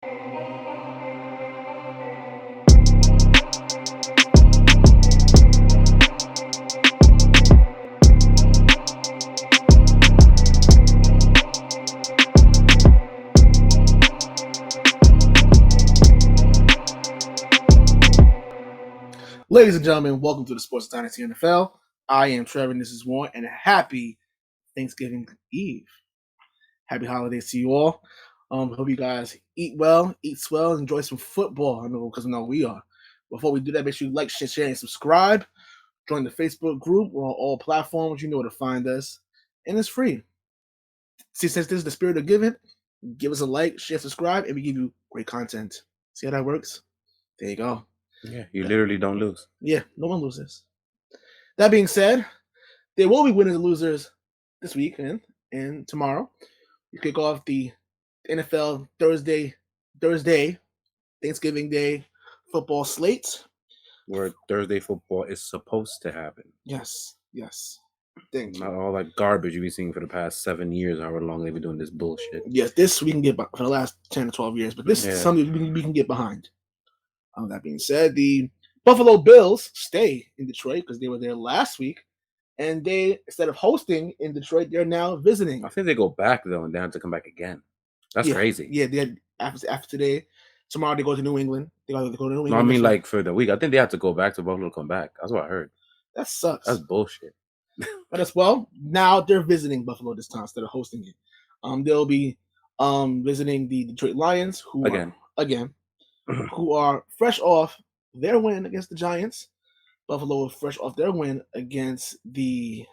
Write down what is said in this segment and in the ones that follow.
Ladies and gentlemen, welcome to the Sports Dynasty NFL. I am Trevor, and this is Warren, and happy Thanksgiving Eve. Happy holidays to you all. Hope you guys eat well, eat swell, enjoy some football. I know because we are. Before we do that, make sure you like, share, and subscribe. Join the Facebook group. We're on all platforms. You know where to find us, and it's free. See, since this is the spirit of giving, give us a like, share, subscribe, and we give you great content. See how that works? There you go. Yeah, you literally don't lose. Yeah, no one loses. That being said, there will be winners and losers this week and tomorrow. We kick off the NFL Thursday, Thanksgiving Day football slate. Where Thursday football is supposed to happen. Yes. Thank you. Not all that garbage you've been seeing for the past 7 years, however long they've been doing this bullshit. Yes, this we can get for the last 10 to 12 years, but this is something we can get behind. That being said, the Buffalo Bills stay in Detroit because they were there last week. And they, instead of hosting in Detroit, they're now visiting. I think they go back, though, and they have to come back again. That's crazy. Yeah, they had, after today. Tomorrow they go to New England. They go to New England. No, I mean, like, for the week. I think they have to go back to Buffalo to come back. That's what I heard. That sucks. That's bullshit. But as well, now they're visiting Buffalo this time instead of hosting it. They'll be visiting the Detroit Lions, who are fresh off their win against the Giants. Buffalo was fresh off their win against the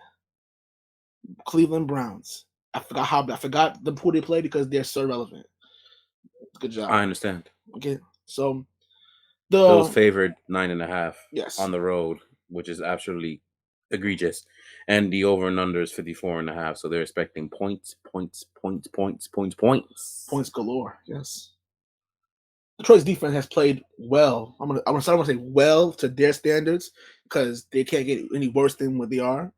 Cleveland Browns. I forgot who they played because they're so relevant. Good job. I understand. Okay, so the Bills favored 9.5 on the road, which is absolutely egregious, and the over and under is 54.5. So they're expecting points galore. Yes. Detroit's defense has played well. I want to say well to their standards because they can't get any worse than what they are.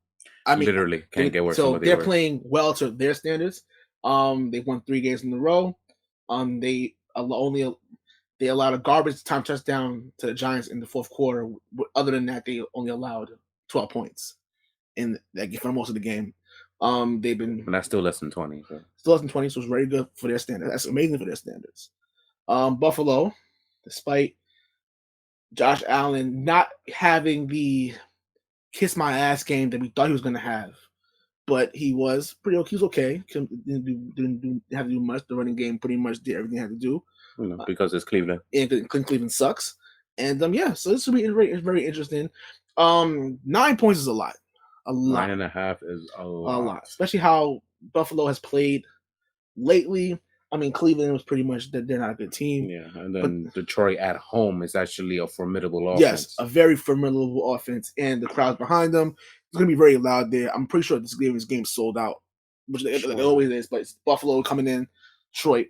I mean, literally can't get worse. So they're playing well to their standards. They've won 3 games in a row. They allowed a garbage time touchdown to the Giants in the fourth quarter. Other than that, they only allowed 12 points for most of the game. They've been. And that's still less than 20. So. Still less than 20, so it's very good for their standards. That's amazing for their standards. Buffalo, despite Josh Allen not having the kiss my ass game that we thought he was going to have, but he was pretty okay. He was okay. Didn't have to do much. The running game pretty much did everything he had to do. Because it's Cleveland. And Cleveland sucks. And so this will be very interesting. 9 points is a lot. 9.5 is a lot. Especially how Buffalo has played lately. I mean, Cleveland was pretty much they're not a good team. Yeah, and then Detroit at home is actually a formidable offense. Yes, a very formidable offense, and the crowd's behind them. It's going to be very loud there. I'm pretty sure this game sold out, which it always is. But it's Buffalo coming in, Detroit,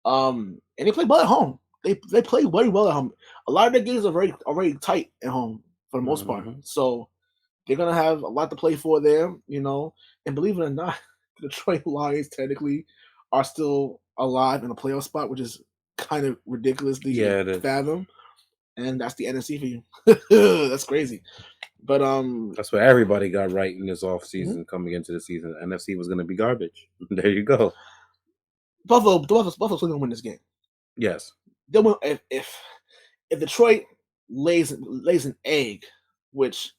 and they play well at home. They play very well at home. A lot of their games are very tight at home for the most part. So they're going to have a lot to play for there, And believe it or not, the Detroit Lions technically are still alive in a playoff spot, which is kind of ridiculous to fathom. And that's the NFC for you. That's crazy. But that's what everybody got right in this offseason coming into the season. The NFC was going to be garbage. There you go. Buffalo's going to win this game. Yes. They'll win if Detroit lays an egg, which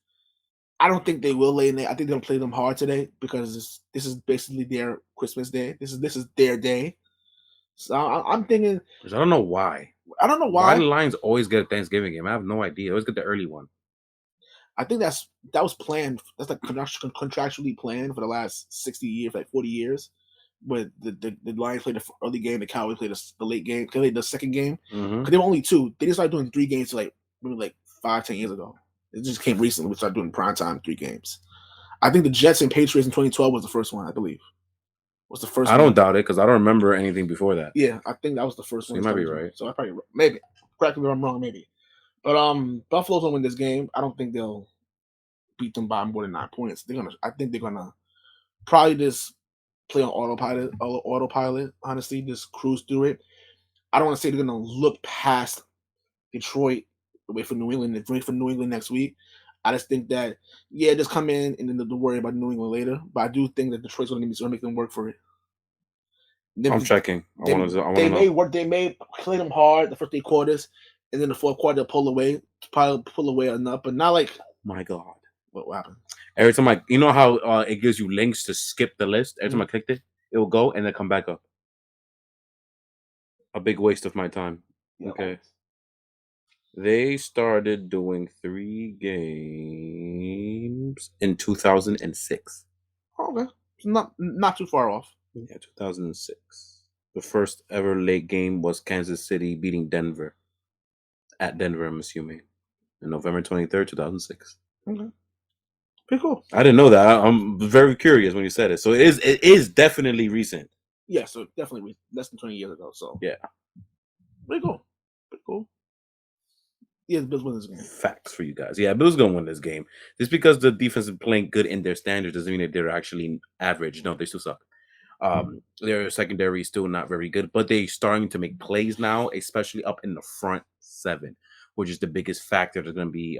I don't think they will lay an egg. I think they're going to play them hard today because this is basically their Christmas day. This is their day. So I'm thinking. I don't know why. Why the Lions always get a Thanksgiving game? I have no idea. They always get the early one. I think that was planned. That's like contractually planned for the last 60 years, like 40 years. But the Lions played the early game, the Cowboys played the late game. They played the second game because they were only 2. They just started doing 3 games maybe 5-10 years ago. It just came recently. We started doing primetime 3 games. I think the Jets and Patriots in 2012 was the first one. I believe. Was the first. I don't doubt it because I don't remember anything before that. Yeah, I think that was the first one. You might be right. So I probably maybe correct me if I'm wrong, maybe. But Buffalo's gonna win this game. I don't think they'll beat them by more than 9 points. I think they're gonna probably just play on autopilot. Honestly, just cruise through it. I don't want to say they're going to look past Detroit, wait for New England next week. I just think that just come in and then they'll worry about New England later. But I do think that Detroit's going to make them work for it. I'm checking. They may work. They may play them hard the first 3 quarters, and then the fourth quarter they'll pull away enough, but not like. My God, what happened? Every time you know how it gives you links to skip the list. Every time I clicked it, it will go and then come back up. A big waste of my time. Yeah, okay. They started doing 3 games in 2006. Okay, not too far off. Yeah, 2006. The first ever late game was Kansas City beating Denver. At Denver, I'm assuming. On November 23rd, 2006. Okay. Pretty cool. I didn't know that. I'm very curious when you said it. So it is definitely recent. Yeah, so definitely less than 20 years ago. So yeah. Pretty cool. Yeah, the Bills win this game. Facts for you guys. Yeah, Bills gonna win this game. Just because the defense is playing good in their standards doesn't mean that they're actually average. No, they still suck. Their secondary is still not very good, but they're starting to make plays now, especially up in the front 7, which is the biggest factor that's going to be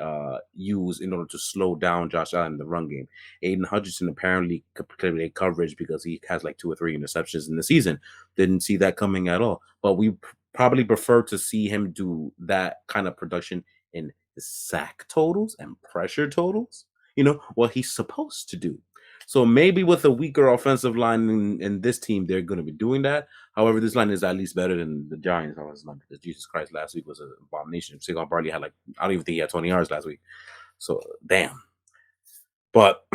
used in order to slow down Josh Allen in the run game. Aiden Hutchinson apparently completed coverage because he has like 2 or 3 interceptions in the season. Didn't see that coming at all. But we probably prefer to see him do that kind of production in sack totals and pressure totals. What he's supposed to do. So maybe with a weaker offensive line in this team, they're going to be doing that. However, this line is at least better than the Giants. Because Jesus Christ, last week was an abomination. Saquon Barkley had I don't even think he had 20 yards last week. So, damn. But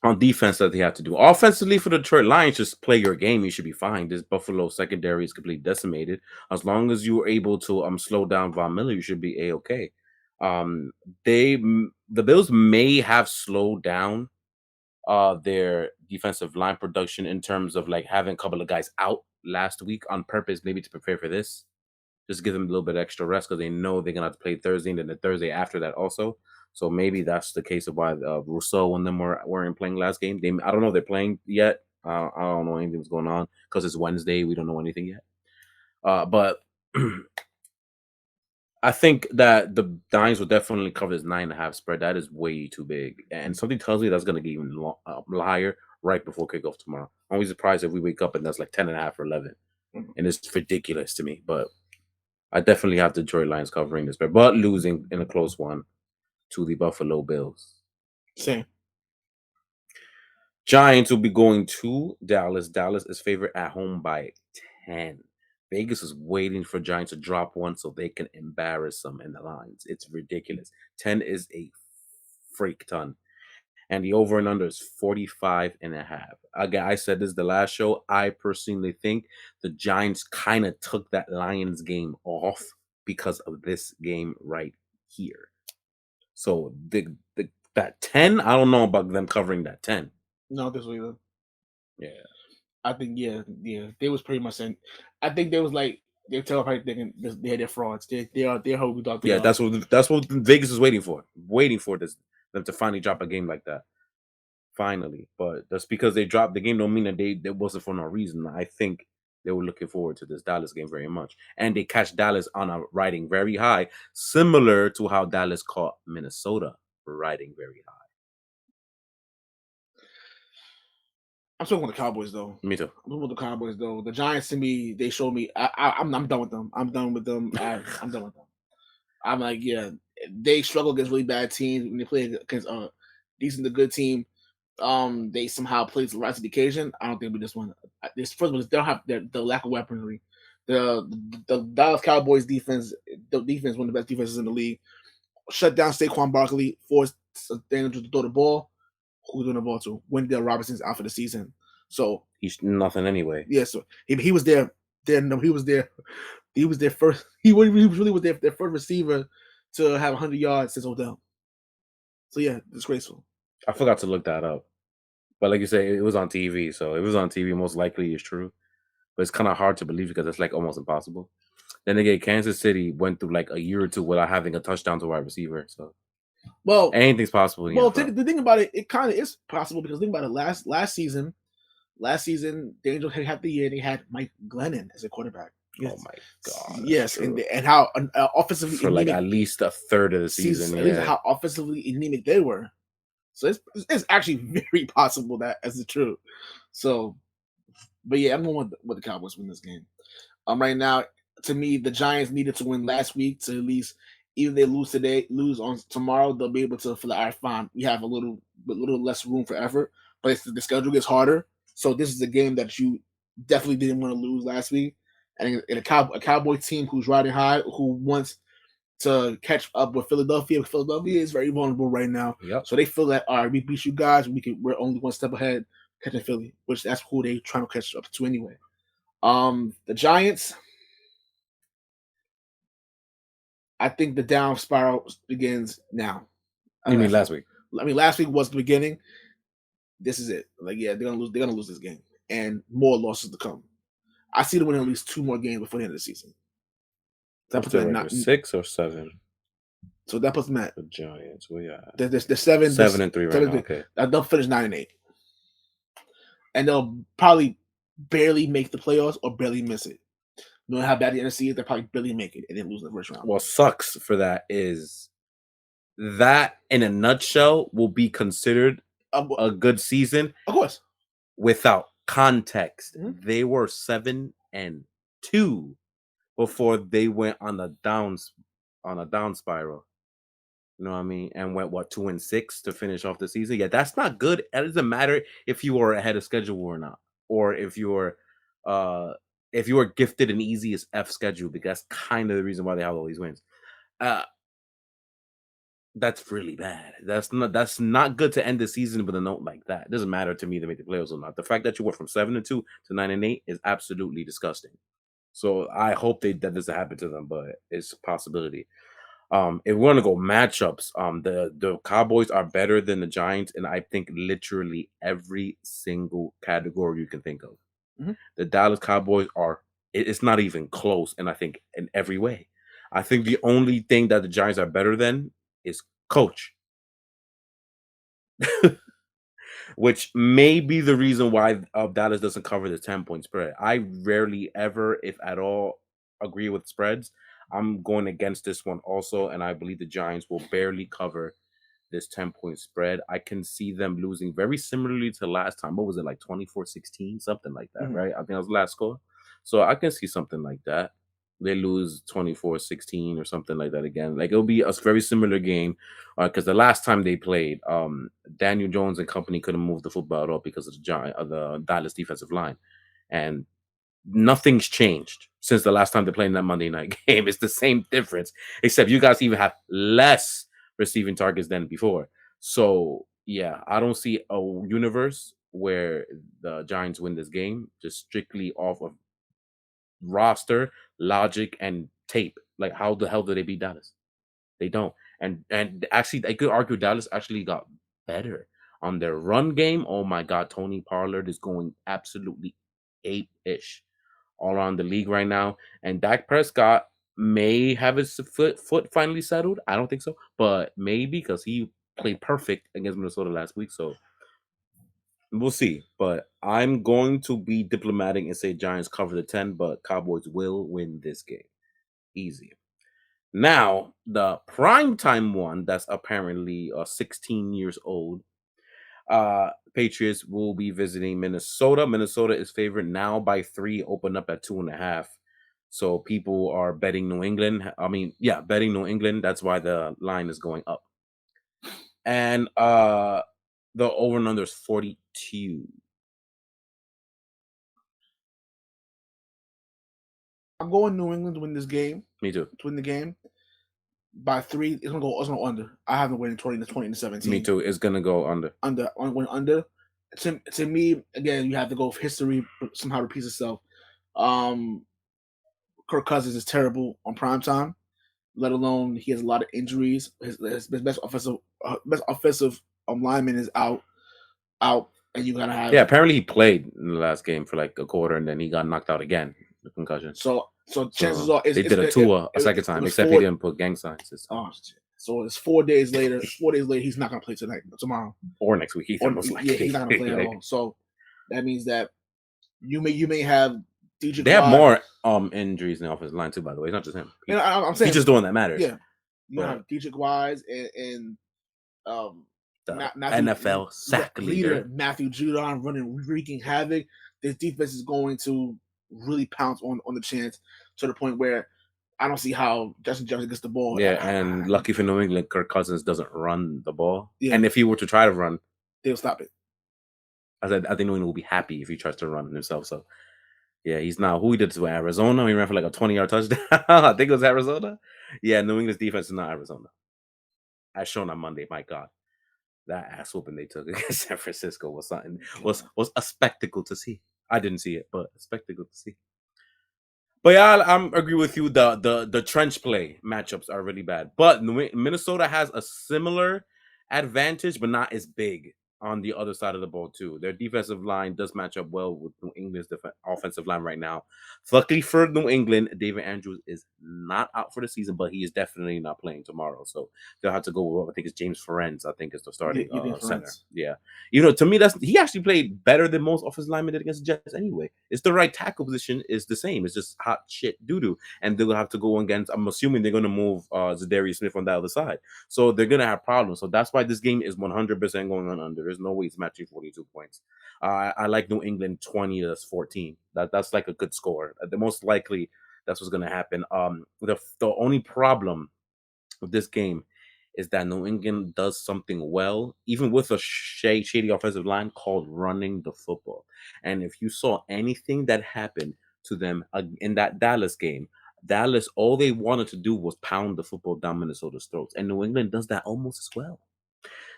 on defense, that they have to do. Offensively for the Detroit Lions, just play your game. You should be fine. This Buffalo secondary is completely decimated. As long as you were able to slow down Von Miller, you should be A-okay. The Bills may have slowed down their defensive line production in terms of having a couple of guys out last week on purpose, maybe to prepare for this. Just give them a little bit of extra rest because they know they're gonna have to play Thursday and then the Thursday after that also. So maybe that's the case of why Rousseau and them weren't playing last game. I don't know if they're playing yet. I don't know anything that's going on because it's Wednesday. We don't know anything yet. But I think that the Giants will definitely cover this 9.5 spread. That is way too big. And something tells me that's going to get even higher right before kickoff tomorrow. I'm always surprised if we wake up and that's 10.5 or 11. And it's ridiculous to me. But I definitely have the Detroit Lions covering this spread, but losing in a close one to the Buffalo Bills. Same. Giants will be going to Dallas. Dallas is favored at home by 10. Vegas is waiting for Giants to drop one so they can embarrass them in the lines. It's ridiculous. 10 is a freak ton. And the over and under is 45.5. Again, I said this the last show. I personally think the Giants kind of took that Lions game off because of this game right here. So that 10, I don't know about them covering that 10. No, this way either. Yeah. I think they was pretty much saying. I think they was they're probably thinking they're frauds. They're how we thought they are. That's what Vegas is waiting for them to finally drop a game like that. Finally, but that's because they dropped the game. Don't mean that it wasn't for no reason. I think they were looking forward to this Dallas game very much, and they catch Dallas on a riding very high, similar to how Dallas caught Minnesota riding very high. I'm still with the Cowboys, though. Me too. I'm with the Cowboys, though. The Giants, to me, they showed me. I'm done with them. I'm done with them. I'm done with them. I'm they struggle against really bad teams when they play against decent to good team. They somehow play to rise to the occasion. I don't think we just won. This first one, they don't have the lack of weaponry. The Dallas Cowboys defense, one of the best defenses in the league, shut down Saquon Barkley, forced Daniel to throw the ball. Who's doing the ball to? Wendell Robinson's out for the season, so he's nothing anyway. Yeah, so he was there. He was there. He was their first. He really was their first receiver to have 100 yards since Odell. So yeah, disgraceful. I forgot to look that up, but like you say, it was on TV. So it was on TV. Most likely is true, but it's kind of hard to believe because it's almost impossible. Then again, Kansas City went through a year or two without having a touchdown to wide receiver. So anything's possible. The thing about it kind of is possible because think about it. Last season, they had the year they had Mike Glennon as a quarterback. Yes. Oh my god! Yes, and how offensively for like anemic, at least a third of the season. at least how offensively anemic they were. So it's actually very possible that as the truth. So, but yeah, I'm going with the Cowboys win this game. Right now, to me, the Giants needed to win last week to at least, even if they lose today, lose on tomorrow, they'll be able to feel like, all right, fine, we have a little less room for effort, but the schedule gets harder. So this is a game that you definitely didn't want to lose last week, and a Cowboy team who's riding high, who wants to catch up with Philadelphia. Philadelphia is very vulnerable right now, so they feel that all right, we beat you guys, we're only one step ahead catching Philly, which that's who they trying to catch up to anyway. The Giants, I think the down spiral begins now. You mean last week? I mean, last week was the beginning. This is it. Like, yeah, they're gonna lose. They're gonna lose this game, and more losses to come. I see them winning at least 2 more games before the end of the season. That puts them at 6 or 7. So that puts them at the Giants. Well, yeah, they're 7-3 right now. Okay, they'll finish 9-8, and they'll probably barely make the playoffs or barely miss it. Knowing how bad the NFC is, they'll probably barely make it and then lose in the first round. What sucks for that is that, in a nutshell, will be considered a good season. Of course. Without context, they were 7-2 before they went on a down spiral. You know what I mean? And went 2-6 to finish off the season. Yeah, that's not good. It doesn't matter if you were ahead of schedule or not, or if you were gifted an easy as F schedule, because that's kind of the reason why they have all these wins. That's really bad. That's not good to end the season with a note like that. It doesn't matter to me to make the playoffs or not. The fact that you went from 7-2 to 9-8 is absolutely disgusting. So I hope that doesn't happen to them, but it's a possibility. If we're gonna go matchups, the Cowboys are better than the Giants, and I think literally every single category you can think of. The Dallas Cowboys it's not even close, and I think in every way. I think the only thing that the Giants are better than is coach. Which may be the reason why Dallas doesn't cover the 10-point spread. I rarely ever, if at all, agree with spreads. I'm going against this one also, and I believe the Giants will barely cover this 10-point spread. I can see them losing very similarly to last time. What was it, like 24-16? Something like that, right? I think that was the last score. So I can see something like that. They lose 24-16 or something like that again. Like, it'll be a very similar game, because the last time they played, Daniel Jones and company couldn't move the football at all because of the Dallas defensive line, and nothing's changed since the last time they played in that Monday night game. It's the same difference, except you guys even have less receiving targets than before. So yeah, I don't see a universe where the Giants win this game just strictly off of roster, logic, and tape. Like, how the hell did they beat Dallas? They don't. And actually, I could argue Dallas actually got better on their run game. Oh my God, Tony Pollard is going absolutely ape-ish all around the league right now. And Dak Prescott may have his foot finally settled. I don't think so, but maybe, because he played perfect against Minnesota last week. So we'll see. But I'm going to be diplomatic and say Giants cover the 10, but Cowboys will win this game. Easy. Now, the primetime one that's apparently 16 years old, Patriots will be visiting Minnesota. Minnesota is favored now by 3, open up at 2.5. So people are betting New England. Betting New England. That's why the line is going up. And the over and under is 42. I'm going New England to win this game. Me too. To win the game by 3. It's gonna go under. I haven't winning 20-17. Me too. It's gonna go under. Under. To me, again, you have to go if history somehow repeats itself. Kirk Cousins is terrible on primetime, let alone he has a lot of injuries. His best offensive lineman is out, and you gotta have. Yeah, apparently he played in the last game for like a quarter, and then he got knocked out again with concussion. So chances are they did a Tua a second time, except he didn't put gang signs. So it's 4 days later. 4 days later, he's not gonna play tomorrow, or next week. He's not gonna play at all. So that means that you may have Deidre They have Wise. more injuries in the offensive line too. By the way, it's not just him. I'm saying He's just the one that matters. Yeah, you But have Deidre Wise and the Matthew NFL sack leader. Matthew Judon running wreaking havoc. This defense is going to really pounce on the chance to the point where I don't see how Justin Jefferson gets the ball. Yeah, and lucky for New England, Kirk Cousins doesn't run the ball. Yeah. And if he were to try to run, they'll stop it. I think New England will be happy if he tries to run himself. So, yeah, he's not. Who he did to Arizona? He ran for like a 20-yard touchdown. I think it was Arizona. Yeah, New England's defense is not Arizona. As shown on Monday, my God. That ass whooping they took against San Francisco was something. Was a spectacle to see. I didn't see it, but a spectacle to see. But yeah, I agree with you. The trench play matchups are really bad. But Minnesota has a similar advantage, but not as big on the other side of the ball too. Their defensive line does match up well with New England's offensive line right now. Luckily for New England, David Andrews is not out for the season, but he is definitely not playing tomorrow. So they'll have to go with, I think it's James Ferenz, I think is the starting center. Yeah. To me, he actually played better than most offensive linemen did against the Jets anyway. It's the right tackle position is the same. It's just hot shit doo-doo. And they'll have to go against, I'm assuming they're going to move Zadarius Smith on the other side. So they're going to have problems. So that's why this game is 100% going on under. There's no way it's matching 42 points. I like New England 20-14. That's like a good score. The most likely that's what's going to happen. The only problem with this game is that New England does something well, even with a shady offensive line, called running the football. And if you saw anything that happened to them in that Dallas game, Dallas, all they wanted to do was pound the football down Minnesota's throats. And New England does that almost as well.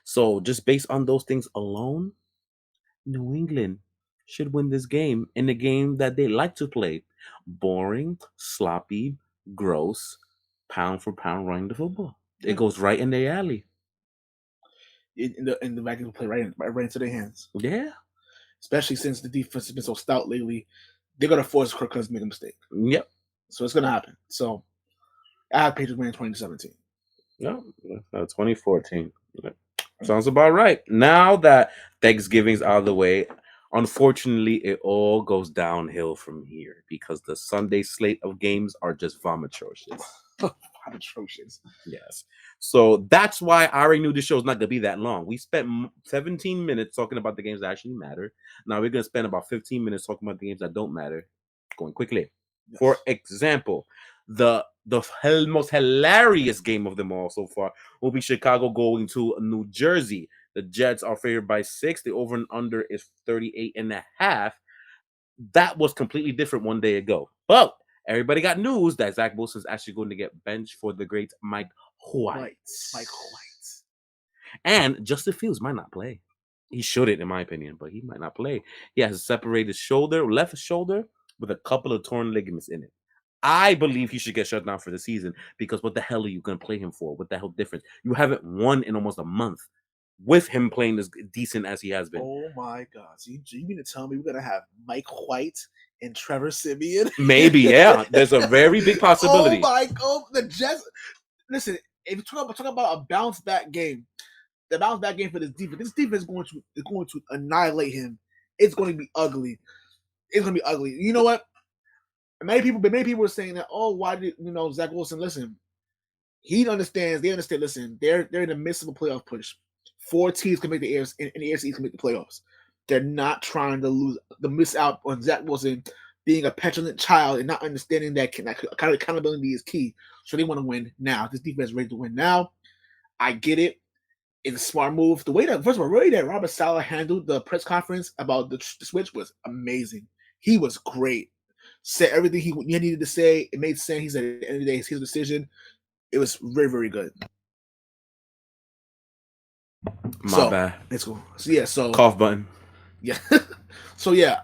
So just based on those things alone, New England should win this game in the game that they like to play. Boring, sloppy, gross, pound for pound running the football. Yeah. It goes right in their alley. And the Vikings will play right into their hands. Yeah. Especially since the defense has been so stout lately. They're going to force Kirk Cousins to make a mistake. Yep. So it's going to happen. So I have Patriots winning 2017. No, 2014. Sounds about right. Now that Thanksgiving's out of the way, unfortunately, it all goes downhill from here because the Sunday slate of games are just vomitrocious. Atrocious. Yes. So that's why I already knew this show is not going to be that long. We spent 17 minutes talking about the games that actually matter. Now we're going to spend about 15 minutes talking about the games that don't matter, going quickly. Yes. For example, the most hilarious game of them all so far will be Chicago going to New Jersey. The Jets are favored by 6. The over and under is 38.5. That was completely different one day ago. But everybody got news that Zach Wilson's actually going to get benched for the great Mike White. And Justin Fields might not play. He shouldn't, in my opinion, but he might not play. He has a separated left shoulder, with a couple of torn ligaments in it. I believe he should get shut down for the season because what the hell are you going to play him for? What the hell difference? You haven't won in almost a month with him playing as decent as he has been. Oh, my God. So you mean to tell me we're going to have Mike White and Trevor Siemian? Maybe, yeah. There's a very big possibility. Oh, my God. The Jets. Listen, if you talk about a bounce-back game, the bounce-back game for this defense is going to annihilate him. It's going to be ugly. It's going to be ugly. You know what? Many people are saying that, oh, why did Zach Wilson? Listen, he understands. They understand. Listen, they're in the midst of a playoff push. 4 teams can make the AFC, and the AFC can make the playoffs. They're not trying to miss out on Zach Wilson being a petulant child and not understanding that kind of accountability is key. So they want to win now. This defense is ready to win now. I get it. It's a smart move. The way that Robert Saleh handled the press conference about the switch was amazing. He was great. Said everything he needed to say. It made sense. He said at the end of the day, it's his decision. It was very, very good. My bad. Let's go. So yeah. So cough button. Yeah. So yeah,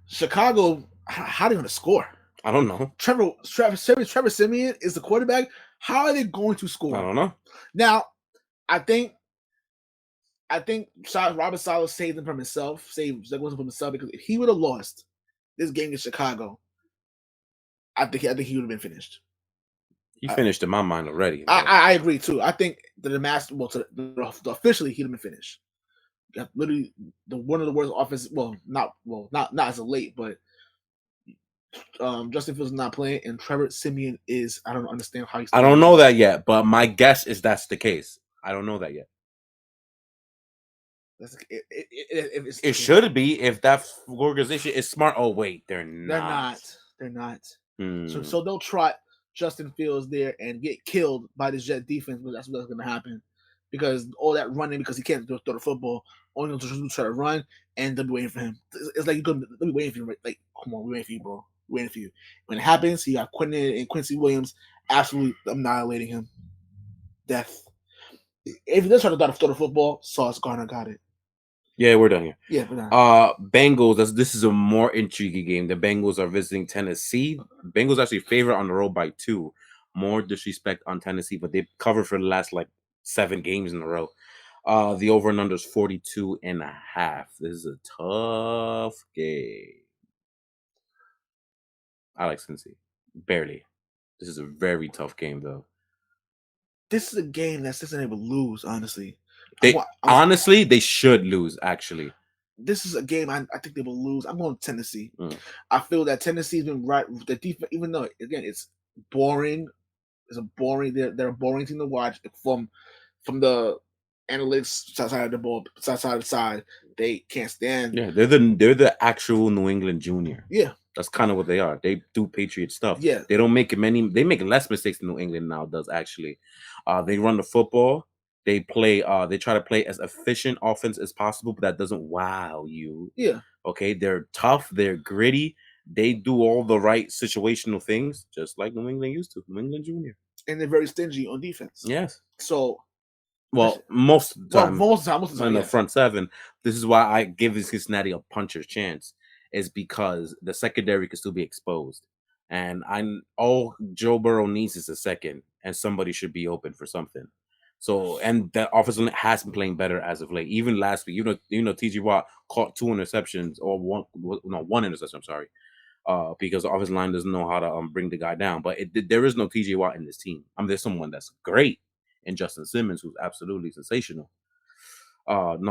Chicago. How are they going to score? I don't know. Trevor Siemian is the quarterback. How are they going to score? I don't know. Now, I think Robert Saleh saved him from himself. Saved Zach Wilson from himself because if he would have lost this game in Chicago, I think he would have been finished. He finished in my mind already. I agree too. I think officially he'd have been finished. Literally one of the worst offenses. Well, not as of late, but Justin Fields is not playing, and Trevor Siemian is. I don't understand how he's. I don't know that yet, but my guess is that's the case. I don't know that yet. It should be if that organization is smart. Oh wait, they're not. They're not. Hmm. So they'll trot Justin Fields there and get killed by the Jet defense, but that's what's going to happen because all that running because he can't throw the football. Only to try to run, and they'll be waiting for him. It's like they'll be waiting for you. Like, come on, we're waiting for you, bro. We're waiting for you. When it happens, he got Quentin and Quincy Williams absolutely annihilating him. Death. If he does try to throw the football, Sauce Gardner got it. Yeah, we're done here. Yeah, we're done. Bengals. This is a more intriguing game. The Bengals are visiting Tennessee. Bengals actually favorite on the road by 2. More disrespect on Tennessee, but they covered for the last 7 games in a row. The over and under is 42.5. This is a tough game. I like Cincy. Barely. This is a very tough game, though. This is a game that Cincinnati will lose, honestly. Honestly, they should lose, actually. This is a game I think they will lose. I'm going to Tennessee. I feel that Tennessee's been right. The defense, even though, again, it's boring. It's a boring. They're a boring team to watch from the analytics side of the ball, side to side. They can't stand. Yeah, they're the actual New England Junior. Yeah. That's kind of what they are. They do Patriot stuff. Yeah. They don't make many. They make less mistakes than New England now does, actually. They run the football. They play. They try to play as efficient offense as possible, but that doesn't wow you. Yeah. Okay. They're tough. They're gritty. They do all the right situational things, just like New England used to. New England Junior. And they're very stingy on defense. Yes. So. Well, most of the time. Most of the time. In the front seven. This is why I give Cincinnati a puncher's chance. Is because the secondary could still be exposed. And all Joe Burrow needs is a second, and somebody should be open for something. So, and the offensive line has been playing better as of late. Even last week, TJ Watt caught 2 interceptions or one interception. I'm sorry, because the offensive line doesn't know how to bring the guy down. But there is no TJ Watt in this team. There's someone that's great in Justin Simmons, who's absolutely sensational.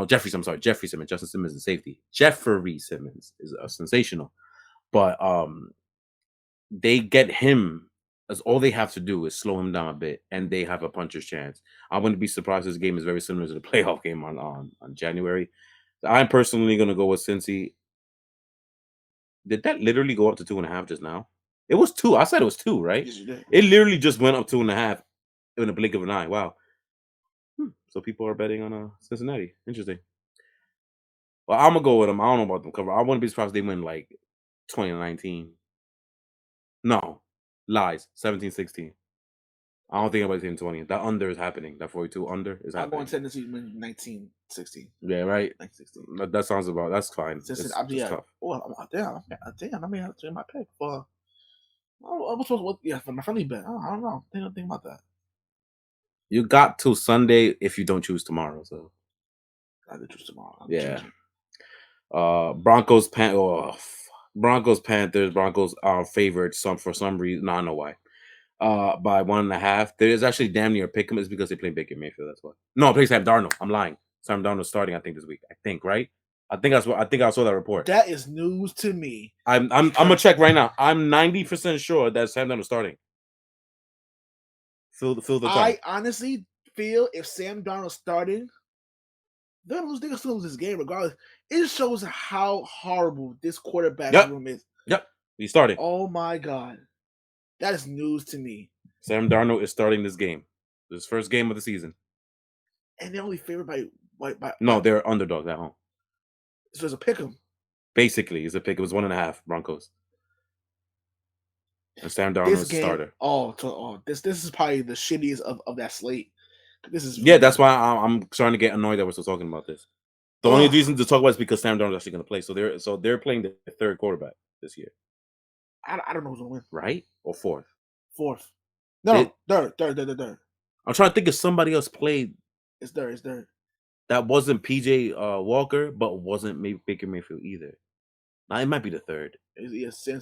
Jeffrey Simmons. Justin Simmons is safety. Jeffrey Simmons is sensational. But they get him as all they have to do is slow him down a bit, and they have a puncher's chance. I wouldn't be surprised if this game is very similar to the playoff game on January. I'm personally gonna go with Cincy. Did that literally go up to 2.5 just now? It was 2. I said it was 2, right? Yes, you did. It literally just went up 2.5 in a blink of an eye. Wow. So people are betting on Cincinnati. Interesting. Well, I'm gonna go with them. I don't know about them cover. I wouldn't be surprised if they win 2019. No, lies. 17-16. I don't think anybody's hitting 20. That under is happening. That 42 under is happening. I'm going Tennessee to win 19-16. Yeah, right. 19-16. That sounds about. That's fine. It's tough. Oh, damn! I may have to change my pick for. I was supposed to, for my friendly bet. I don't know. Think about that. You got till Sunday if you don't choose tomorrow. So I did choose tomorrow. Yeah. Broncos Panthers. Broncos are favored for some reason. No, I know why. By 1.5. There's actually damn near pick 'em. It's because they play Baker Mayfield. That's why. No, it plays Sam Darnold. I'm lying. Sam Darnold starting. I think this week. I think right. I think I saw that report. That is news to me. I'm gonna check right now. I'm 90% sure that Sam Darnold starting. Fill the time. I honestly feel if Sam Darnold starting, they're gonna still lose this game regardless. It shows how horrible this quarterback room is. Yep, he's starting. Oh my god, that is news to me. Sam Darnold is starting this game. This first game of the season. And they're only favored by No, they're underdogs at home. So it's a pick 'em. Basically, it's a pick. It was 1.5 Broncos. And Sam Darnold is the starter. This is probably the shittiest of that slate. This is that's why I'm starting to get annoyed that we're still talking about this. The only reason to talk about it is because Sam Darnold is actually going to play. So they're playing the third quarterback this year. I don't know who's going to win. Right or fourth? Fourth. No, third. I'm trying to think if somebody else played. It's third. That wasn't PJ Walker, but wasn't maybe Baker Mayfield either. Now it might be the third. Yeah, I think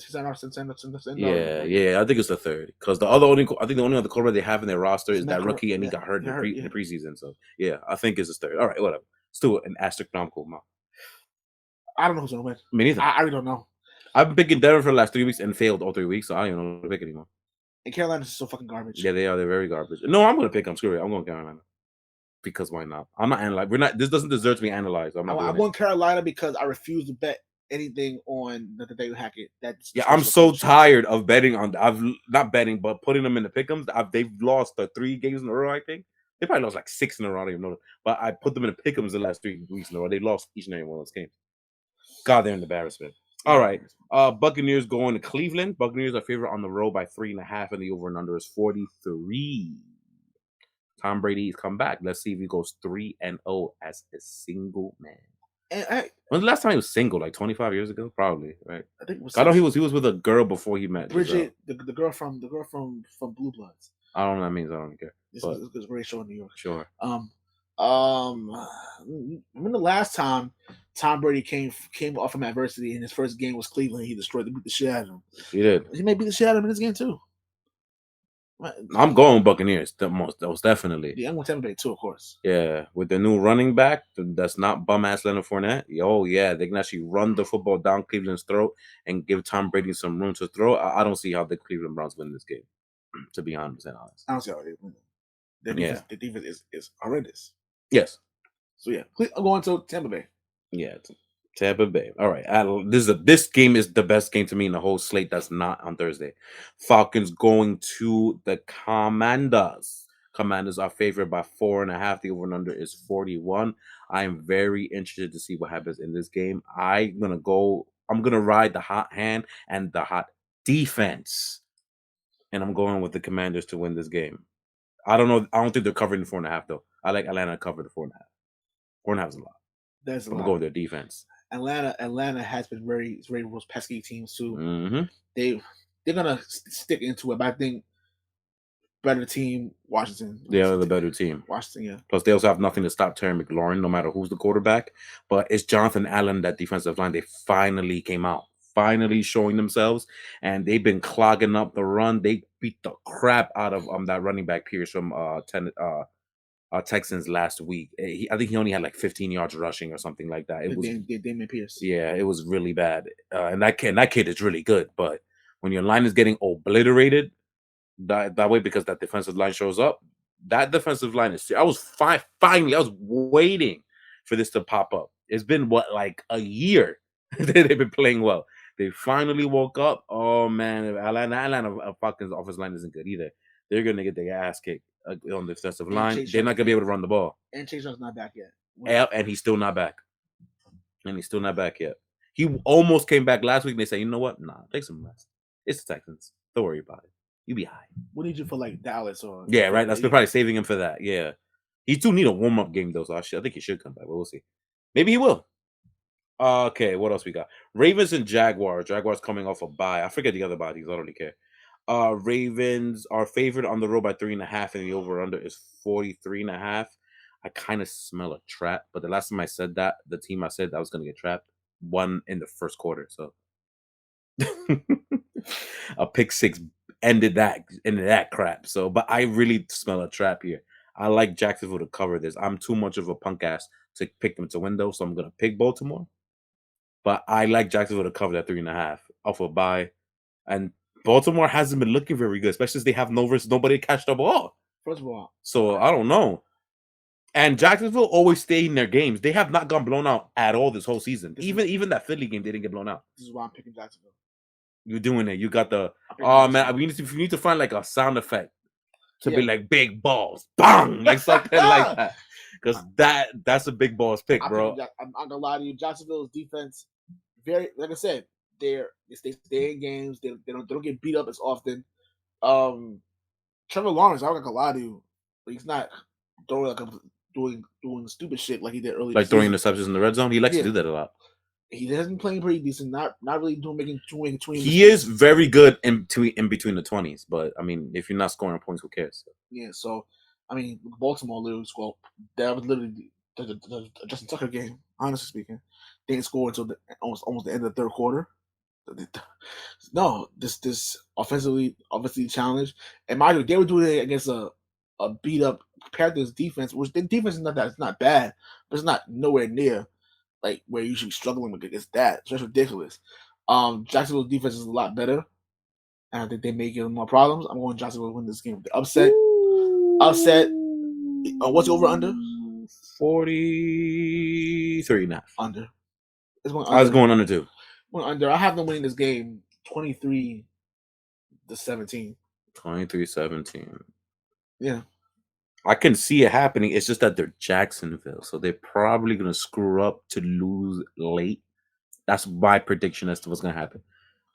it's the third because the only other quarterback they have in their roster is that rookie, and he got hurt in the preseason. So yeah, I think it's the third. All right, whatever. Still an astronomical amount. I don't know who's gonna win. Me neither. I really don't know. I've been picking Denver for the last 3 weeks and failed all 3 weeks, so I don't even know what to pick anymore. And Carolina's so fucking garbage. Yeah, they are. They're very garbage. No, I'm gonna pick them. Screw it. I'm going Carolina because why not? I'm not analyzing. We're not. This doesn't deserve to be analyzed. I'm not doing I'm it. going Carolina because I refuse to bet anything on the David Hackett. Yeah, I'm so tired of betting on. I've not betting, but putting them in the pick'ems. They've lost 3 games in a row. I think they probably lost like 6 in a row. I don't even know. But I put them in the pick'ems the last 3 weeks in a row. They lost each and every one of those games. God, they're an embarrassment. All right. Buccaneers going to Cleveland. Buccaneers are favorite on the road by 3.5, and the over and under is 43. Tom Brady's come back. Let's see if he goes 3-0 as a single man. When's the last time he was single? Like 25 years ago, probably, right? I think it was. I know he was with a girl before he met Bridget, the girl from Blue Bloods. I don't know what that means. I don't care. This was a great show in New York. Sure. When the last time Tom Brady came off from adversity and his first game was Cleveland, he beat the shit out of him. He did. He may beat the shit out of him in this game too. I'm going Buccaneers. Most definitely. Yeah, I'm going Tampa Bay too, of course. Yeah, with the new running back, that's not bum ass Leonard Fournette. Oh yeah, they can actually run the football down Cleveland's throat and give Tom Brady some room to throw. I don't see how the Cleveland Browns win this game. To be 100% honest, I don't see how they win. Their defense is horrendous. Yes. So yeah, I'm going to Tampa Bay. Yeah, Tampa Bay. All right. This game is the best game to me in the whole slate that's not on Thursday. Falcons going to the Commanders. Commanders are favored by 4.5. The over and under is 41. I am very interested to see what happens in this game. I'm gonna ride the hot hand and the hot defense. And I'm going with the Commanders to win this game. I don't know. I don't think they're covering the 4.5 though. I like Atlanta to cover the 4.5. 4.5 is a lot. That's I'm going with their defense. Atlanta has been very those pesky teams too. Mm-hmm. They're gonna stick into it, but I think better team Washington. They are the better team. Washington, yeah. Plus, they also have nothing to stop Terry McLaurin, no matter who's the quarterback. But it's Jonathan Allen, that defensive line. They finally came out, finally showing themselves, and they've been clogging up the run. They beat the crap out of that running back Pierce from Texans last week. I think he only had like 15 yards rushing or something like that. It was Damian Pierce. Yeah, it was really bad. And that kid is really good. But when your line is getting obliterated that way because that defensive line shows up, that defensive line is. I was finally. I was waiting for this to pop up. It's been like a year that they've been playing well. They finally woke up. Oh man, Atlanta Falcons offensive line isn't good either. They're gonna get their ass kicked on the defensive line. They're not gonna be able to run the ball. And Chase Young's not back yet. Yeah, and he's still not back. Yet. He almost came back last week. And they said, you know what? Nah, take some rest. It's the Texans. Don't worry about it. You be high. We need you for like Dallas or right. That's probably saving him for that. Yeah, he do need a warm up game though, so I think he should come back. But we'll see. Maybe he will. Okay, what else we got? Ravens and Jaguars. Jaguars coming off a bye. I forget the other bye because I don't really care. Ravens are favored on the road by 3.5, and the over under is 43.5. I kind of smell a trap, but the last time I said that, the team I said that was going to get trapped won in the first quarter. So a pick six ended that crap. So, but I really smell a trap here. I like Jacksonville to cover this. I'm too much of a punk ass to pick them to win though, so I'm going to pick Baltimore. But I like Jacksonville to cover that 3.5 off a bye. And Baltimore hasn't been looking very good, especially since they have nobody to catch the ball. First of all. So I don't know. And Jacksonville always stay in their games. They have not gone blown out at all this whole season. Even that Philly game, they didn't get blown out. This is why I'm picking Jacksonville. You're doing it. You got the man. We need to find like a sound effect to be like big balls, bang, like something like that. Because that's a big balls pick, bro. I'm not gonna lie to you. Jacksonville's defense, very like I said, they stay in games. They don't get beat up as often. Trevor Lawrence, I'm not gonna lie to you, but he's not throwing doing stupid shit like he did earlier. Like throwing interceptions in the red zone. He likes to do that a lot. He has been playing pretty decent. Not really making 20. He is very good in between the 20s, but I mean, if you're not scoring points, who cares? Yeah. So I mean, Baltimore literally scored. That was literally the Justin Tucker game. Honestly speaking, they didn't score until almost the end of the third quarter. No, this offensively challenged, and mind you, they were doing it against a beat up Panthers defense, which the defense is not bad, but it's not nowhere near like where you should be struggling against that. So that's ridiculous. Jacksonville's defense is a lot better, and I think they may give them more problems. I'm going Jacksonville to win this game. The upset. What's over under? 43.5. Under. It's going I was under. going under too. Going under. I have them winning this game 23-17. 23-17. Yeah. I can see it happening. It's just that they're Jacksonville, so they're probably gonna screw up to lose late. That's my prediction as to what's gonna happen.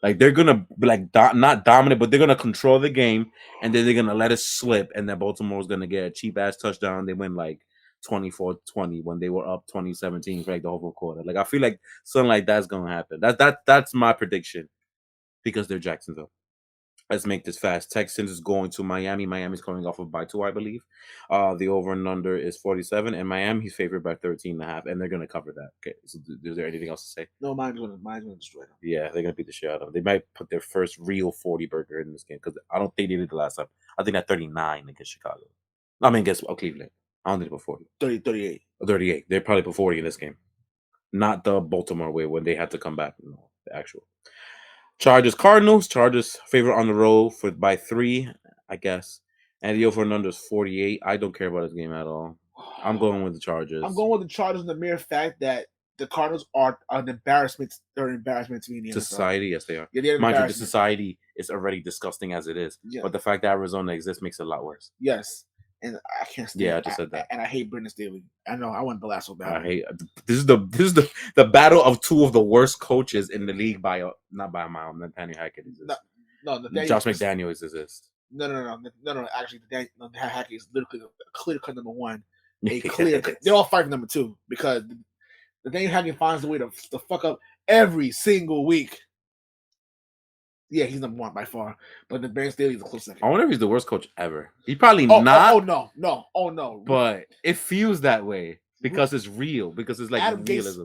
Like they're gonna be like not dominant, but they're gonna control the game, and then they're gonna let it slip, and then Baltimore's gonna get a cheap ass touchdown. They win like 24-20 when they were up 2017 for like the whole quarter. Like I feel like something like that's gonna happen. That's my prediction because they're Jacksonville. Let's make this fast. Texans is going to Miami. Miami's coming off of by 2, I believe. The over and under is 47, and Miami's favored by 13.5, and they're going to cover that. Okay, so is there anything else to say? No, mine's going to destroy them. Yeah, they're going to beat the shit out of them. They might put their first real 40 burger in this game because I don't think they did the last time. I think that 39 against Chicago. I mean, against Cleveland. I don't think they put 40. 38. 38. They probably put 40 in this game. Not the Baltimore way when they had to come back. No, the actual. Chargers, Cardinals. Chargers favorite on the road by 3, I guess. And the over and under is 48. I don't care about this game at all. I'm going with the Chargers. I'm going with the Chargers in the mere fact that the Cardinals are an embarrassment. They're an embarrassment to me in the society. Yes, they are. Yeah, they're mind you, the society is already disgusting as it is. Yeah. But the fact that Arizona exists makes it a lot worse. Yes. And I can't stand. Yeah, I just said that. And I hate Brendan Staley. I know I want the last one. I hate this is the battle of 2 of the worst coaches in the league by not by a mile. Nathaniel Hackett exists. No, Josh McDaniels exists. No. Actually, Nathaniel Hackett is literally a clear cut number 1. They're all fighting number 2 because Nathaniel Hackett finds a way to fuck up every single week. Yeah, he's number 1 by far, but the Brandon Staley is a close second. I wonder if he's the worst coach ever. He's probably not. Oh no! But it feels that way because it's real. Because it's like realism.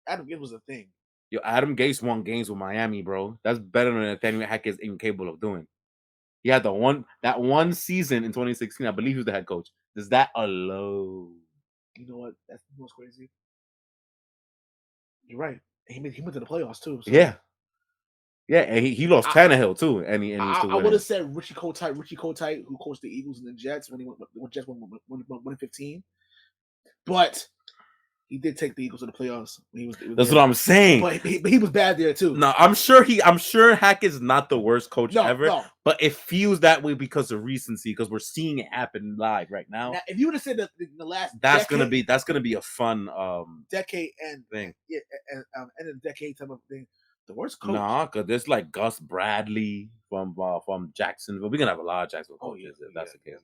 Adam Gase was a thing. Yo, Adam Gase won games with Miami, bro. That's better than Nathaniel Hackett is incapable of doing. He had that one season in 2016. I believe he was the head coach. Does that alone? You know what? That's what's crazy. You're right. He went to the playoffs too. So. Yeah. Yeah, and he lost Tannehill too, and he I would have said Richie Kotite, who coached the Eagles and the Jets when Jets won 15. But he did take the Eagles to the playoffs. That's what I'm saying. But he was bad there too. No, I'm sure Hackett's not the worst coach ever. No. But it feels that way because of recency, because we're seeing it happen live right now. If you would have said that the last that's gonna be a fun decade and thing. Yeah, and end of the decade type of thing. The worst coach. Nah, because there's like Gus Bradley from Jacksonville. We're gonna have a lot of Jacksonville coaches if that's the case.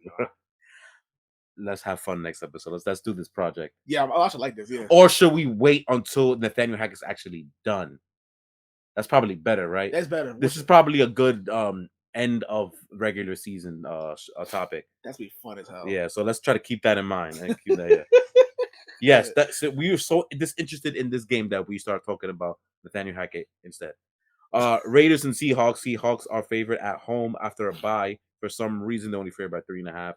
Let's have fun next episode. Let's do this project. Yeah, I also like this. Yeah. Or should we wait until Nathaniel Hackett's actually done? That's probably better, right? That's better. This is probably a good end of regular season topic. That's be fun as hell. Yeah, so let's try to keep that in mind and keep that. Yeah. Yes, that's it. We were so disinterested in this game that we started talking about Nathaniel Hackett instead. Raiders and Seahawks. Seahawks are favored at home after a bye. For some reason, they're only favored by 3.5.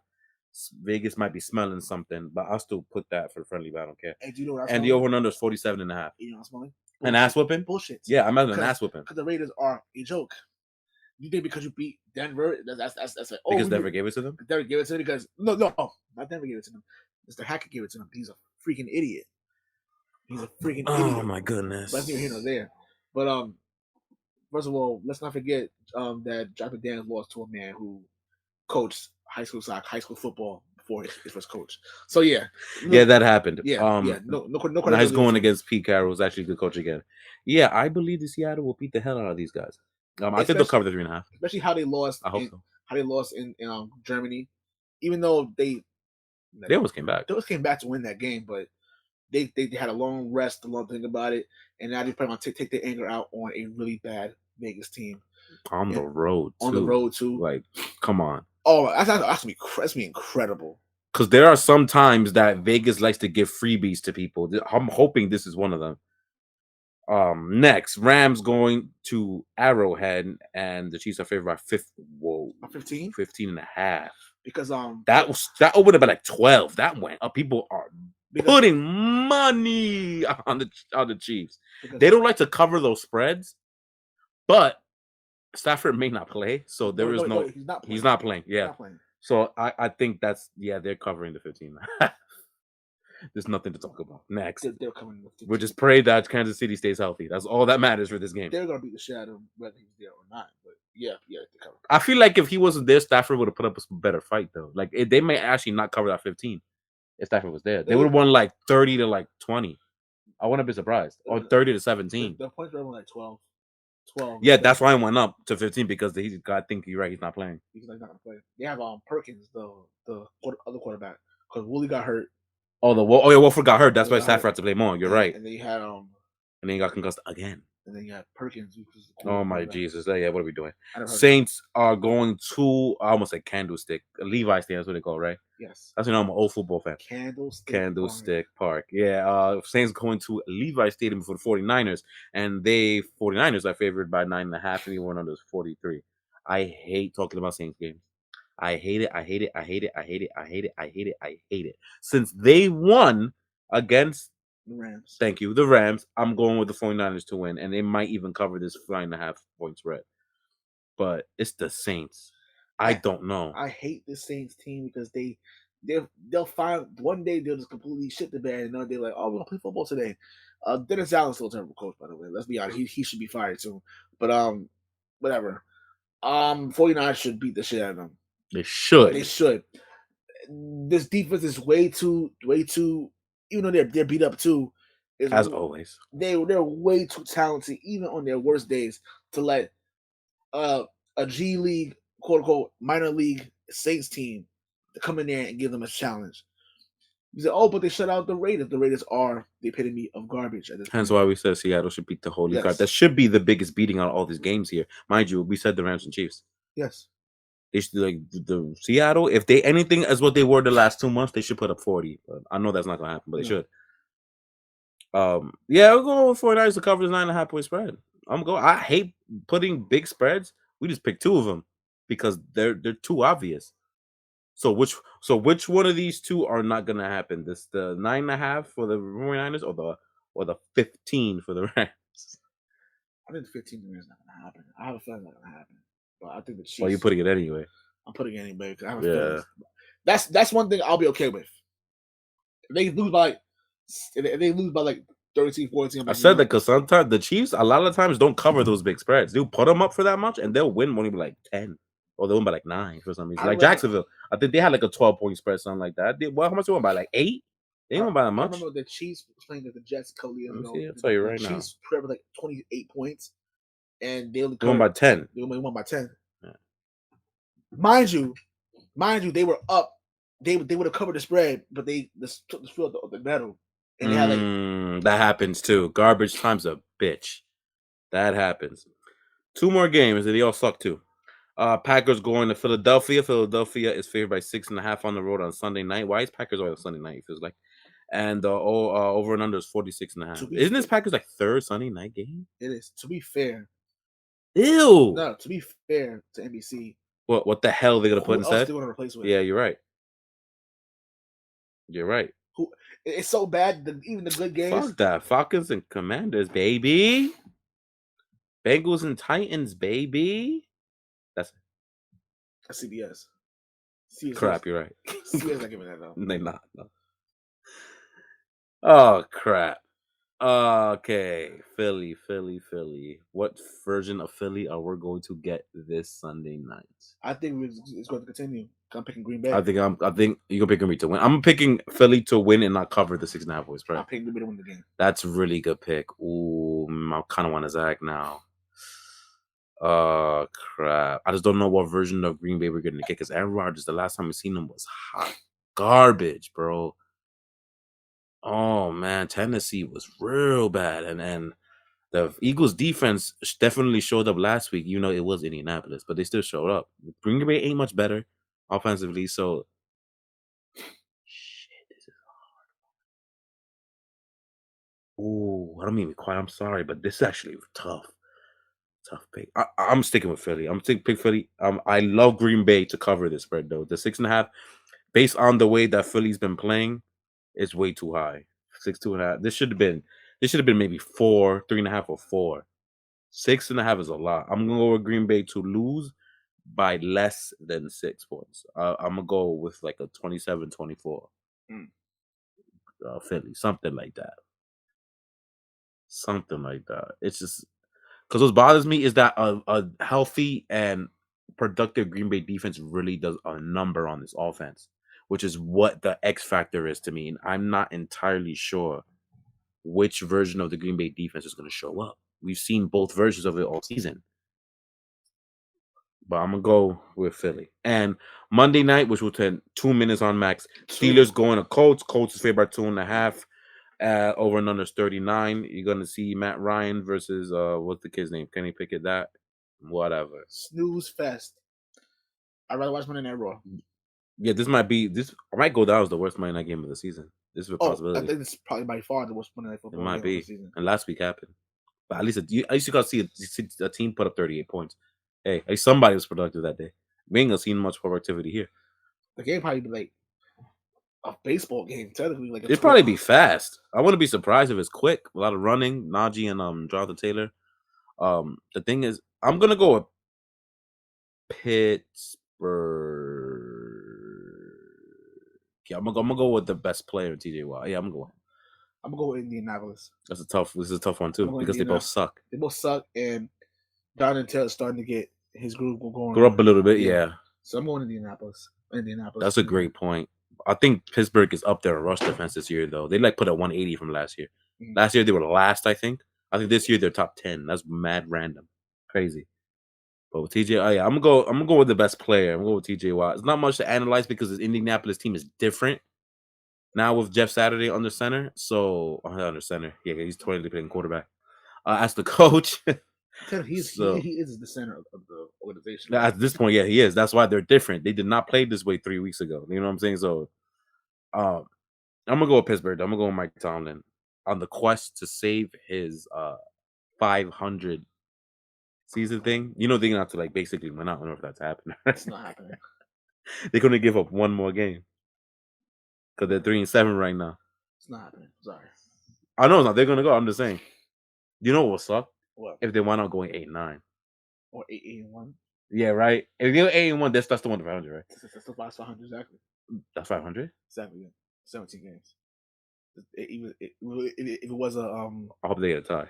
Vegas might be smelling something, but I'll still put that for the friendly, but I don't care. Hey, do you know what and the over and under is 47.5. You know what I'm smelling? An ass whipping? Bullshit. Yeah, I'm having an ass whipping. Because the Raiders are a joke. You think because you beat Denver, that's like, because Denver gave it to them? Denver gave it to them because no, not Denver gave it to them. Mr. Hackett gave it to them. He's a freaking idiot. He's a freaking idiot. Oh my goodness. But that's neither here nor there. But first of all, let's not forget that Josh McDaniels lost to a man who coached high school football before his first coach. So yeah, that happened. Yeah, no. Now he's going against Pete Carroll, who's actually the coach again. Yeah, I believe the Seattle will beat the hell out of these guys. I think they'll cover the 3.5. Especially how they lost. I hope so. How they lost in Germany, even though they almost came back. They almost came back to win that game, but they had a long rest, a long thing about it, and now they probably want to take their anger out on a really bad Vegas team on the road. On the road too. Like, come on. Oh, that's gonna be incredible. Because there are some times that Vegas likes to give freebies to people. I'm hoping this is one of them. Next, Rams going to Arrowhead, and the Chiefs are favored by 15? 15.5. Because that opened up at like 12. That went up. People are putting money on the Chiefs. They don't like to cover those spreads, But Stafford may not play, so there is no. He's not playing. He's not playing. Yeah. Not playing. So I think they're covering the 15. There's nothing to talk about. Next, They're coming. we'll just pray that Kansas City stays healthy. That's all that matters for this game. They're gonna beat the shit out of him whether he's there or not. But yeah, they're coming. I feel like if he wasn't there, Stafford would have put up a better fight though. Like they may actually not cover that 15 if Stafford was there. They would have won like 30 to like 20. I wouldn't be surprised. Or 30 to 17. The points were like 12. Yeah, that's why I went up to 15 because I think you're right. He's not playing. He's not gonna play. They have Perkins, the other quarterback, because Woolley got hurt. Wolford got hurt. That's why Stafford had to play more. You're right. And then you had and then he got concussed again. And then you had Perkins. Oh my Jesus! Yeah, what are we doing? Saints are going to I almost said Candlestick. Levi Stadium, that's what they call it, right? Yes. That's I'm an old football fan. Candlestick Park. Yeah. Saints going to Levi Stadium for the 49ers, and 49ers are favored by 9.5, and even under 43. I hate talking about Saints games. I hate it. I hate it. I hate it. I hate it. I hate it. I hate it. I hate it. Since they won against the Rams. Thank you. The Rams. I'm going with the 49ers to win, and they might even cover this 9.5 point spread. But it's the Saints. I don't know. I hate the Saints team because they'll find one day they'll just completely shit the bed, and another day like, oh, we're gonna play football today. Dennis Allen's still a terrible coach, by the way. Let's be honest. He should be fired soon. But whatever. 49ers should beat the shit out of them. They should. They should. This defense is way too. Even though they're beat up too, as always, they're way too talented, even on their worst days, to let a G League, quote unquote, minor league Saints team to come in there and give them a challenge. You say, oh, but they shut out the Raiders. The Raiders are the epitome of garbage at this point. Hence why we said Seattle should beat the Holy Card. That should be the biggest beating out of all these games here. Mind you, we said the Rams and Chiefs. Yes. They should, like the Seattle, if they anything as what they were the last 2 months, they should put up 40. But I know that's not gonna happen, but they should. Yeah, we're going with 49ers to cover the 9.5 point spread. I hate putting big spreads. We just pick two of them because they're too obvious. So which one of these two are not gonna happen? This the 9.5 for the 49ers or the 15 for the Rams? I think the 15 is not gonna happen. I have a feeling it's not gonna happen. But I think the Chiefs. Well, you're putting it anyway. I'm putting it anyway because I have a feeling. That's one thing I'll be okay with. If they lose by like 13, 14. I said that because sometimes the Chiefs, a lot of times, don't cover those big spreads. They'll put them up for that much, and they'll win only by like 10, or they'll win by like 9 for some reason. Like Jacksonville, I think they had like a 12-point spread, something like that. How much they won by? Like 8? They didn't win by that much. I remember the Chiefs playing with the Jets. I'll tell you right now. The Chiefs spread like 28 points. And they won by 10. They only won by 10. Yeah. Mind you, they were up. They would have covered the spread, but they took the field of the medal. And they had like that happens too. Garbage time's a bitch. That happens. 2 more games, and they all suck too. Packers going to Philadelphia. Philadelphia is favored by 6.5 on the road on Sunday night. Why is Packers always Sunday night? It feels like. And over and under is 46.5. Isn't this Packers like third Sunday night game? It is. To be fair. Ew. No, to be fair to NBC. What the hell are they gonna put instead? They want to replace with? Yeah, you're right. You're right. It's so bad that even the good games. Fuck that. Falcons and Commanders, baby. Bengals and Titans, baby. That's CBS. Crap, you're right. CBS not giving that though. They not. No. Oh crap. Okay, Philly. What version of Philly are we going to get this Sunday night? I think it's going to continue. I'm picking Green Bay. I think you're gonna pick Green Bay to win. I'm picking Philly to win and not cover the 6.5 points. Right? I'm picking Green Bay to win the game. That's a really good pick. Ooh, I kind of want to Zach now. Crap. I just don't know what version of Green Bay we're gonna get because Aaron Rodgers, the last time we seen him was hot garbage, bro. Oh man, Tennessee was real bad, and the Eagles defense definitely showed up last week. It was Indianapolis, but they still showed up. Green Bay ain't much better offensively, so shit, this is hard. Ooh, I don't mean to be quiet. I'm sorry, but this is actually tough pick. I'm sticking with Philly. I'm sticking pick Philly. I love Green Bay to cover this spread though. The 6.5, based on the way that Philly's been playing. It's way too high. 6, 2.5. This should have been maybe 4, 3.5, or 4. 6.5 is a lot. I'm gonna go with Green Bay to lose by less than 6 points. I'm gonna go with like a 27-24. Philly, something like that. Something like that. It's just because what bothers me is that a healthy and productive Green Bay defense really does a number on this offense, which is what the X factor is to me. And I'm not entirely sure which version of the Green Bay defense is going to show up. We've seen both versions of it all season. But I'm going to go with Philly. And Monday night, which will take 2 minutes on max, Steelers going to Colts. Colts is favored by 2.5. Over and under 39. You're going to see Matt Ryan versus, what's the kid's name? Kenny Pickett, that? Whatever. Snooze fest. I'd rather watch Monday Night Raw. Yeah, this might go down as the worst Monday night game of the season. This is a possibility. I think it's probably by far the worst Monday Night Football it might game be. of the season. And last week happened. But at least you got to see a team put up 38 points. Hey, at least somebody was productive that day. We ain't gonna see much productivity here. The game probably be like a baseball game, technically. Like it'd probably be fast. I wouldn't be surprised if it's quick. A lot of running. Najee and Jonathan Taylor. The thing is, I'm gonna go with Pittsburgh. Yeah, I'm gonna go with the best player, TJ Watt. Yeah, I'm gonna go with Indianapolis. This is a tough one too because they both suck. They both suck, and Jonathan Taylor's starting to get his groove going. Grow up a little bit, yeah. So I'm going to Indianapolis. That's a great point. I think Pittsburgh is up there in rush defense this year, though. They put a 180 from last year. Mm-hmm. Last year they were last, I think. I think this year they're top 10. That's mad random, crazy. But with TJ, I'm gonna go with the best player. I'm gonna go with TJ Watt. It's not much to analyze because the Indianapolis team is different now with Jeff Saturday under center. So under center, yeah, he's totally playing quarterback. As the coach. He is the center of the organization. At this point, yeah, he is. That's why they're different. They did not play this way 3 weeks ago. You know what I'm saying? So, I'm gonna go with Pittsburgh. I'm gonna go with Mike Tomlin on the quest to save his 500 season thing. You know, they're gonna have to basically win out. I don't know if that's happening. It's not happening. They're gonna give up one more game because they're 3-7 right now. It's not happening. Sorry. I know it's not. They're gonna go. I'm just saying. You know what will suck? What? If they wind up going 8-9 or 8-1? Yeah, right. If they go 8-1, that's the one to 500, right? That's the last 500 exactly. That's 500. Exactly. Yeah. 17 games. If it was a I hope they get a tie.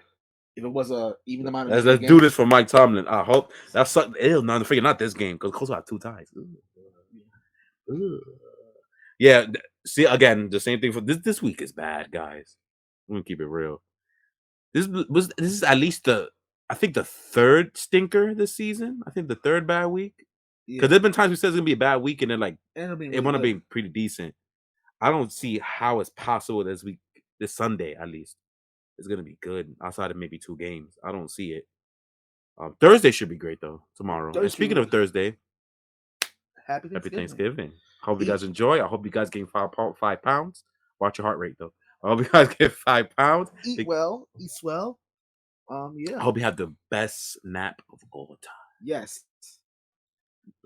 If it was a even amount of let's do this for Mike Tomlin. I hope that's not this game because Colts have 2 ties. Yeah. See again, the same thing for this week is bad, guys. I'm gonna keep it real. This is at least I think the third stinker this season. I think the third bad week. Because there's been times we said it's gonna be a bad week and then it wound up being pretty decent. I don't see how it's possible this Sunday at least it's gonna be good outside of maybe 2 games. I don't see it. Thursday should be great though. Tomorrow. And speaking of Thursday, happy Thanksgiving. Hope you guys enjoy. I hope you guys gain 5 pounds. Watch your heart rate though. I hope you guys get 5 pounds. Eat well. Eat swell. Yeah. I hope you have the best nap of all time. Yes.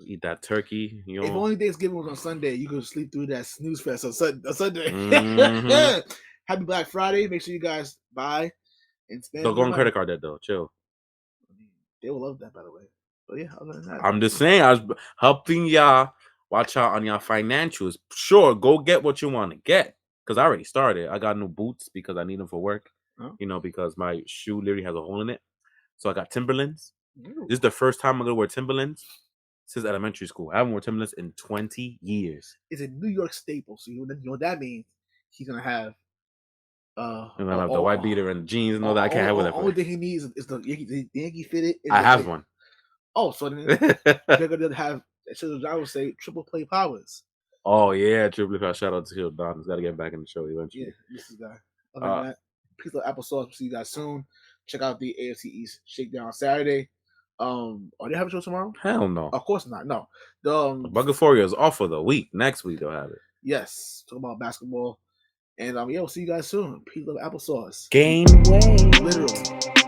Eat that turkey. If only Thanksgiving was on Sunday, you could sleep through that snooze fest on Sunday. Mm-hmm. Happy Black Friday. Make sure you guys buy and spend. Don't go on credit card that though. Chill. They will love that, by the way. But yeah, other than that, I'm just saying, I was helping y'all watch out on y'all financials. Sure, go get what you want to get. Because I already started. I got new boots because I need them for work. Oh. You know, because my shoe literally has a hole in it. So I got Timberlands. Ooh. This is the first time I'm going to wear Timberlands since elementary school. I haven't worn Timberlands in 20 years. It's a New York staple. So you know what that means? He's going to have... the white beater and jeans and all that. I can't have with that. The only thing he needs is the Yankee fitted. I have one. Oh, so then they're going to have... I would say triple play powers. Oh yeah, triple play. Shout out to Hill Don. He's got to get back in the show eventually. Yeah, this is the guy. Other than that, peace of applesauce. We'll see you guys soon. Check out the AFC East Shakedown Saturday. Are they having a show tomorrow? Hell no. Of course not. No. The Bugaforia is off for the week. Next week they'll have it. Yes. Talk about basketball. And we'll see you guys soon. Peace of applesauce. Game way. Literally.